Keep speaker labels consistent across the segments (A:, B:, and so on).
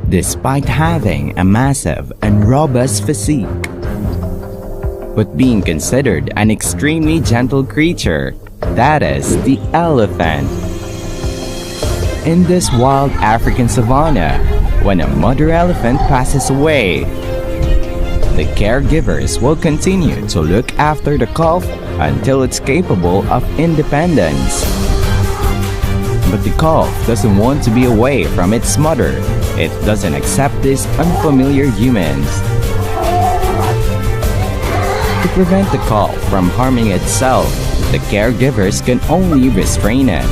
A: despite having a massive and robust physique. But being considered an extremely gentle creature, that is the elephant. In this wild African savanna, when a mother elephant passes away, the caregivers will continue to look after the calf until it's capable of independence. But the calf doesn't want to be away from its mother. It doesn't accept these unfamiliar humans. To prevent the calf from harming itself, the caregivers can only restrain it,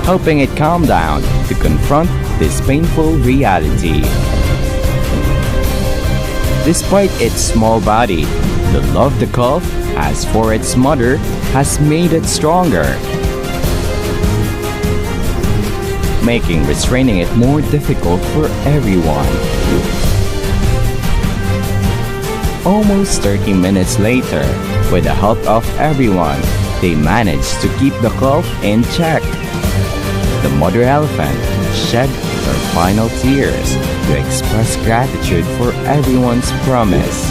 A: helping it calm down to confront this painful reality. Despite its small body, the love the calf has for its mother has made it stronger, making restraining it more difficult for everyone. Almost 30 minutes later, with the help of everyone, they managed to keep the calf in check. The mother elephant shed her final tears to express gratitude for everyone's promise.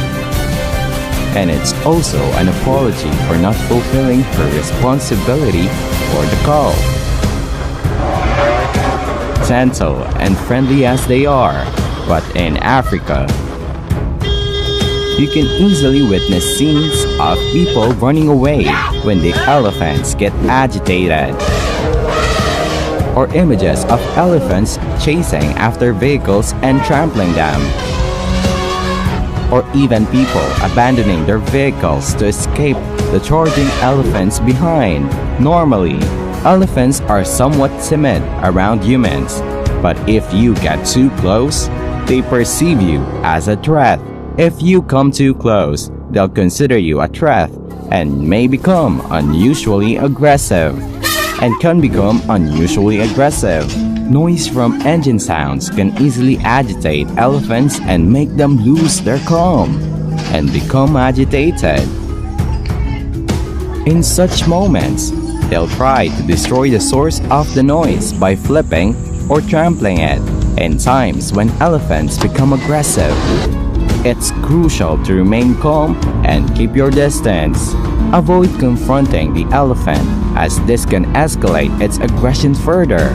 A: And it's also an apology for not fulfilling her responsibility for the calf. Gentle and friendly as they are, but in Africa, you can easily witness scenes of people running away when the elephants get agitated, or images of elephants chasing after vehicles and trampling them, or even people abandoning their vehicles to escape the charging elephants behind. Normally, elephants are somewhat timid around humans, but if you get too close, they perceive you as a threat. If you come too close, they'll consider you a threat and may become unusually aggressive. Noise from engine sounds can easily agitate elephants and make them lose their calm and become agitated. In such moments, they'll try to destroy the source of the noise by flipping or trampling it. In times when elephants become aggressive, it's crucial to remain calm and keep your distance. Avoid confronting the elephant, as this can escalate its aggression further.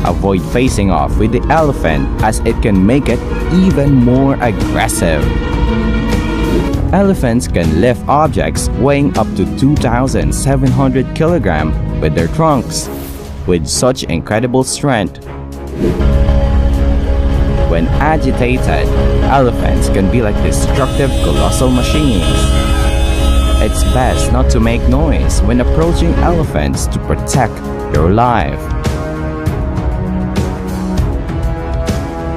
A: Avoid facing off with the elephant, as it can make it even more aggressive. Elephants can lift objects weighing up to 2,700 kilograms with their trunks, with such incredible strength. When agitated, elephants can be like destructive colossal machines. It's best not to make noise when approaching elephants to protect your life.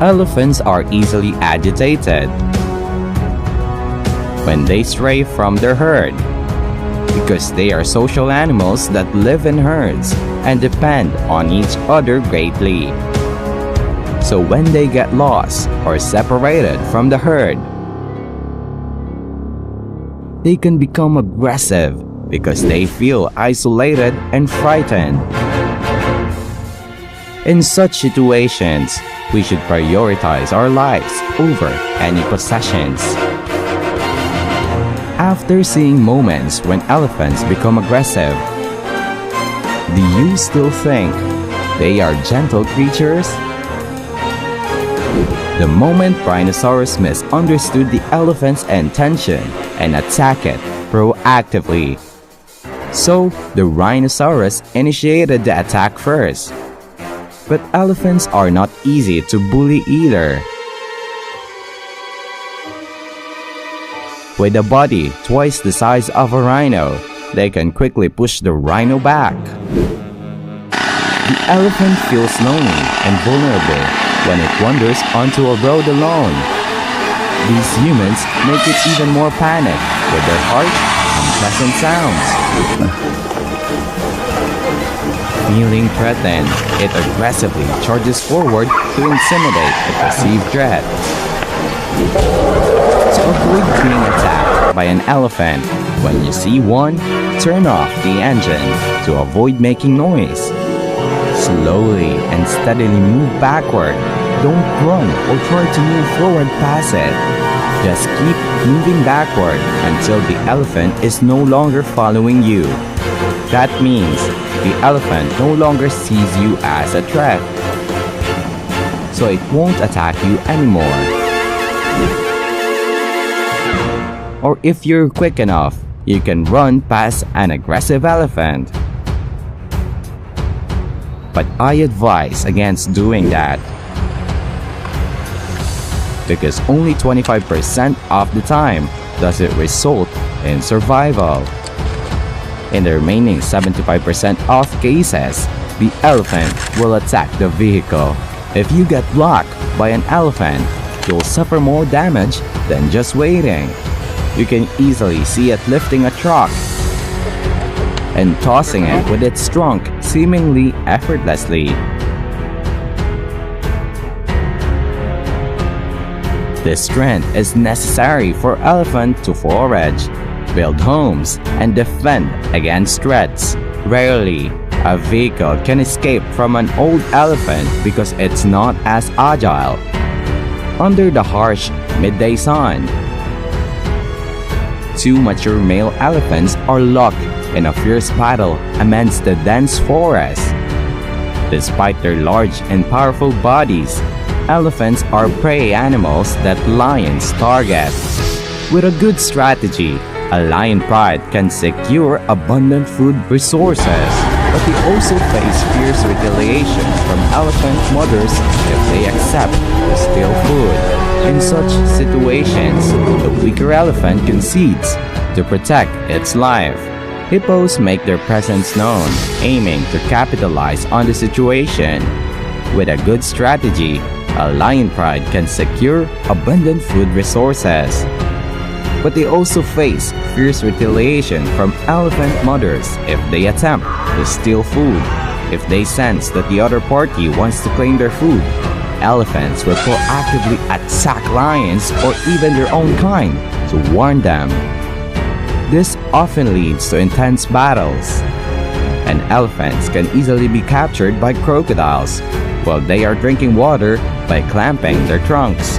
A: Elephants are easily agitated when they stray from their herd, because they are social animals that live in herds and depend on each other greatly. So when they get lost or separated from the herd, they can become aggressive because they feel isolated and frightened. In such situations, we should prioritize our lives over any possessions. After seeing moments when elephants become aggressive, do you still think they are gentle creatures? The moment rhinoceros misunderstood the elephant's intention and attacked it proactively. So, the rhinoceros initiated the attack first. But elephants are not easy to bully either. With a body twice the size of a rhino, they can quickly push the rhino back. The elephant feels lonely and vulnerable when it wanders onto a road alone. These humans make it even more panic with their harsh, unpleasant sounds. Feeling threatened, it aggressively charges forward to intimidate the perceived threat. To avoid being attacked by an elephant, when you see one, turn off the engine to avoid making noise. slowly and steadily move backward. Don't run or try to move forward past it. Just keep moving backward until the elephant is no longer following you. That means the elephant no longer sees you as a threat, so it won't attack you anymore. Or if you're quick enough, you can run past an aggressive elephant. But I advise against doing that, because only 25% of the time does it result in survival. In the remaining 75% of cases, the elephant will attack the vehicle. If you get blocked by an elephant, you'll suffer more damage than just waiting. You can easily see it lifting a truck and tossing it with its trunk seemingly effortlessly. This strength is necessary for elephant to forage, build homes, and defend against threats. Rarely, a vehicle can escape from an old elephant because it's not as agile. Under the harsh midday sun, two mature male elephants are locked in a fierce battle amidst the dense forest. Despite their large and powerful bodies, elephants are prey animals that lions target. With a good strategy, a lion pride can secure abundant food resources, but they also face fierce retaliation from elephant mothers if they accept to steal food. In such situations, the weaker elephant concedes to protect its life. Hippos make their presence known, aiming to capitalize on the situation. With a good strategy, a lion pride can secure abundant food resources. But they also face fierce retaliation from elephant mothers if they attempt to steal food. If they sense that the other party wants to claim their food, elephants will proactively attack lions or even their own kind to warn them. This often leads to intense battles, and elephants can easily be captured by crocodiles while they are drinking water by clamping their trunks.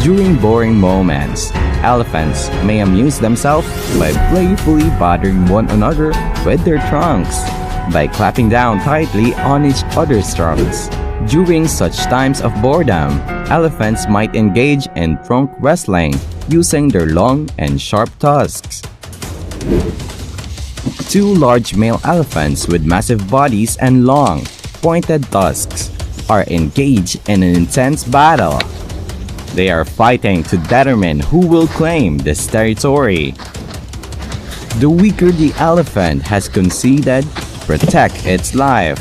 A: During boring moments, elephants may amuse themselves by playfully bothering one another with their trunks, by clapping down tightly on each other's trunks. During such times of boredom, elephants might engage in trunk wrestling using their long and sharp tusks. Two large male elephants with massive bodies and long, pointed tusks are engaged in an intense battle. They are fighting to determine who will claim this territory. The weaker the elephant has conceded, protect its life.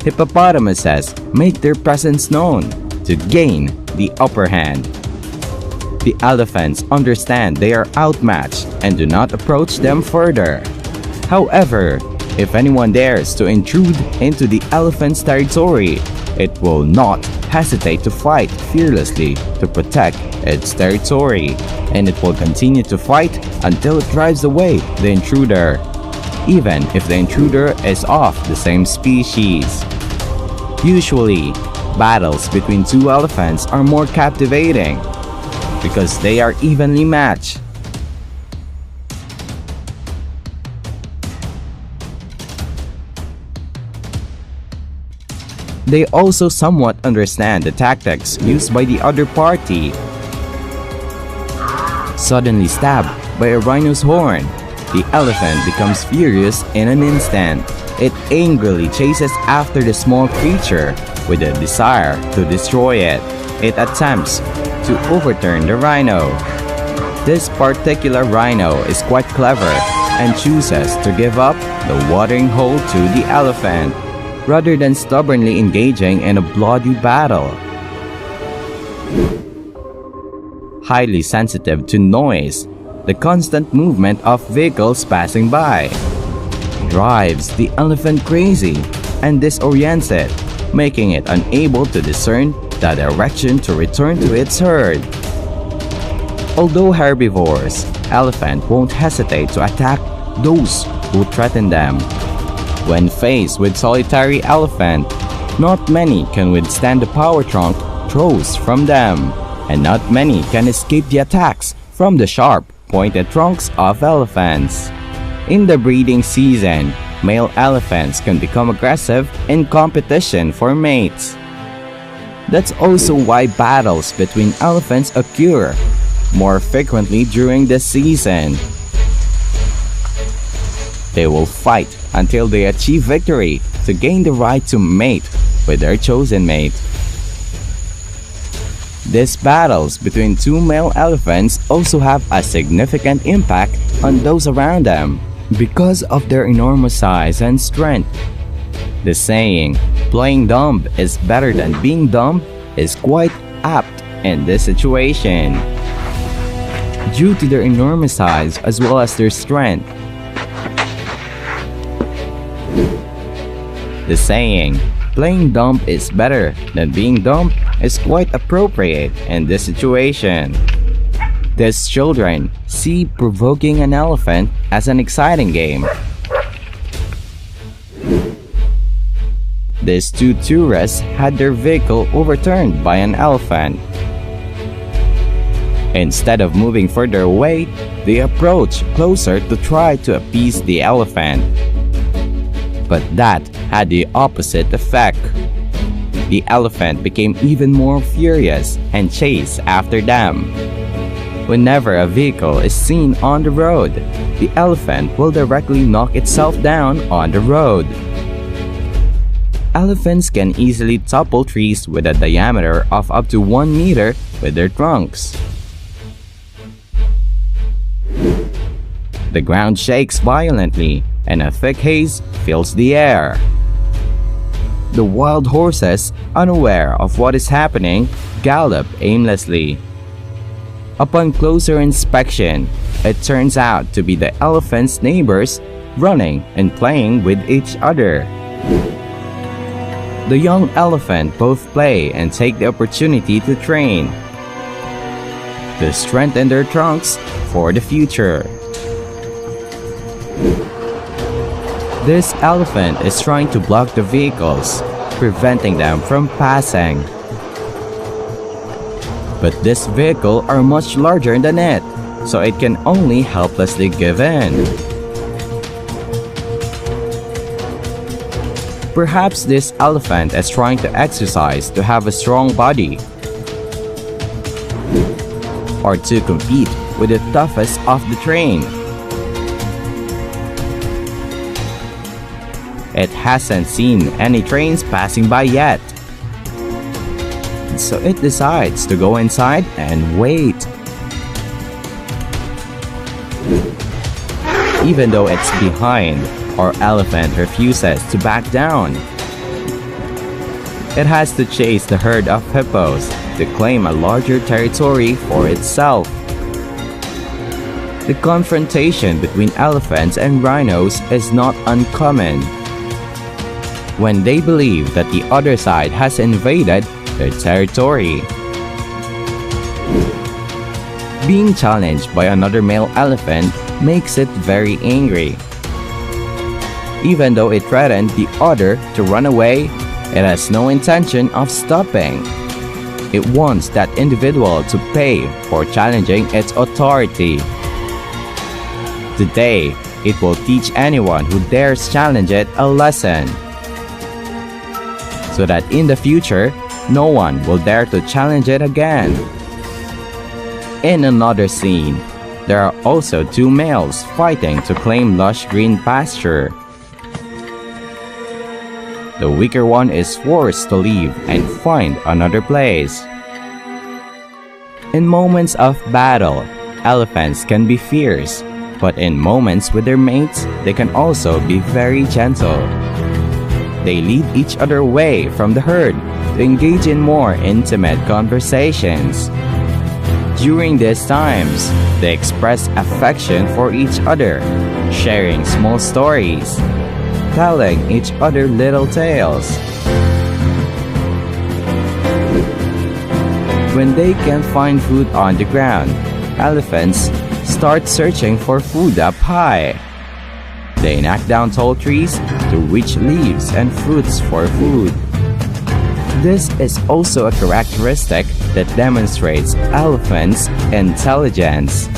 A: Hippopotamuses make their presence known to gain the upper hand. The elephants understand they are outmatched and do not approach them further. However, if anyone dares to intrude into the elephant's territory, it will not hesitate to fight fearlessly to protect its territory, and it will continue to fight until it drives away the intruder, even if the intruder is of the same species. Usually, battles between two elephants are more captivating because they are evenly matched. They also somewhat understand the tactics used by the other party. Suddenly stabbed by a rhino's horn, the elephant becomes furious in an instant. It angrily chases after the small creature with a desire to destroy it. It attempts to overturn the rhino. This particular rhino is quite clever and chooses to give up the watering hole to the elephant, rather than stubbornly engaging in a bloody battle. Highly sensitive to noise, the constant movement of vehicles passing by drives the elephant crazy and disorients it, making it unable to discern the direction to return to its herd. Although herbivores, elephant won't hesitate to attack those who threaten them. When faced with solitary elephant, not many can withstand the power trunk throws from them, and not many can escape the attacks from the sharp, pointed trunks of elephants. In the breeding season, male elephants can become aggressive in competition for mates. That's also why battles between elephants occur more frequently during the season. They will fight until they achieve victory to gain the right to mate with their chosen mate. These battles between two male elephants also have a significant impact on those around them because of their enormous size and strength. The saying, "playing dumb is better than being dumb," is quite apt in this situation. Due to their enormous size as well as their strength, the saying, "playing dumb is better than being dumb," is quite appropriate in this situation. These children see provoking an elephant as an exciting game. These two tourists had their vehicle overturned by an elephant. Instead of moving further away, they approached closer to try to appease the elephant. But that had the opposite effect. The elephant became even more furious and chased after them. Whenever a vehicle is seen on the road, the elephant will directly knock itself down on the road. Elephants can easily topple trees with a diameter of up to 1 meter with their trunks. The ground shakes violently and a thick haze fills the air. The wild horses, unaware of what is happening, gallop aimlessly. Upon closer inspection, it turns out to be the elephant's neighbors running and playing with each other. The young elephant both play and take the opportunity to train, to strengthen their trunks for the future. This elephant is trying to block the vehicles, preventing them from passing. But this vehicle are much larger than it, so it can only helplessly give in. Perhaps this elephant is trying to exercise to have a strong body, or to compete with the toughest of the train. It hasn't seen any trains passing by yet, so it decides to go inside and wait. Even though it's behind, our elephant refuses to back down. It has to chase the herd of hippos to claim a larger territory for itself. The confrontation between elephants and rhinos is not uncommon. When they believe that the other side has invaded their territory. Being challenged by another male elephant makes it very angry. Even though it threatened the other to run away, it has no intention of stopping. It wants that individual to pay for challenging its authority. Today, it will teach anyone who dares challenge it a lesson, so that in the future, no one will dare to challenge it again. In another scene, there are also two males fighting to claim lush green pasture. The weaker one is forced to leave and find another place. In moments of battle, elephants can be fierce, but in moments with their mates, they can also be very gentle. They lead each other away from the herd to engage in more intimate conversations. During these times, they express affection for each other, sharing small stories, telling each other little tales. When they can't find food on the ground, elephants start searching for food up high. They knock down tall trees to reach leaves and fruits for food. This is also a characteristic that demonstrates elephants' intelligence.